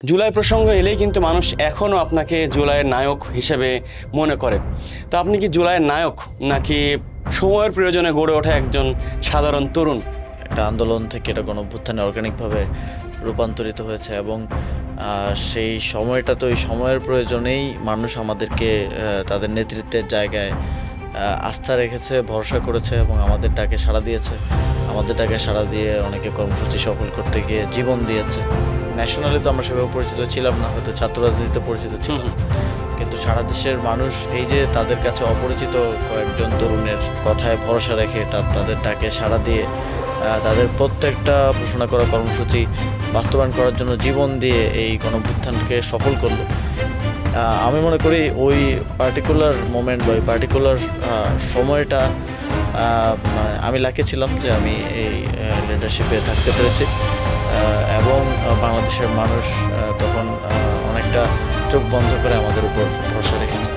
জুলাই প্রসঙ্গ এলেই কিন্তু মানুষ এখনও আপনাকে জুলাইয়ের নায়ক হিসেবে মনে করে। তো আপনি কি জুলাইয়ের নায়ক, নাকি সময়ের প্রয়োজনে গড়ে ওঠা একজন সাধারণ তরুণ? একটা আন্দোলন থেকে এটা গণঅভ্যুত্থানে অর্গানিকভাবে রূপান্তরিত হয়েছে এবং সেই সময়টা তো এই সময়ের প্রয়োজনেই মানুষ আমাদেরকে তাদের নেতৃত্বের জায়গায় আস্থা রেখেছে, ভরসা করেছে এবং আমাদের ডাকে সাড়া দিয়েছে। আমাদের ডাকে সাড়া দিয়ে অনেকে কর্মসূচি সফল করতে গিয়ে জীবন দিয়েছে। ন্যাশনালি তো আমরা সেভাবে পরিচিত ছিলাম না, হয়তো ছাত্র রাজনীতিতে পরিচিত ছিলাম, কিন্তু সারা দেশের মানুষ এই যে তাদের কাছে অপরিচিত কয়েকজন তরুণের কথায় ভরসা রেখে তাদের ডাকে সাড়া দিয়ে তাদের প্রত্যেকটা ঘোষণা করা কর্মসূচি বাস্তবায়ন করার জন্য জীবন দিয়ে এই গণঅভ্যুত্থানকে সফল করলো। আমি মনে করি ওই পার্টিকুলার মোমেন্ট বা ওই পার্টিকুলার সময়টা আমি লাকি ছিলাম যে আমি এই লিডারশিপে থাকতে পেরেছি এবং বাংলাদেশের মানুষ তখন অনেকটা চোখ বন্ধ করে আমাদের উপর ভরসা রেখেছে।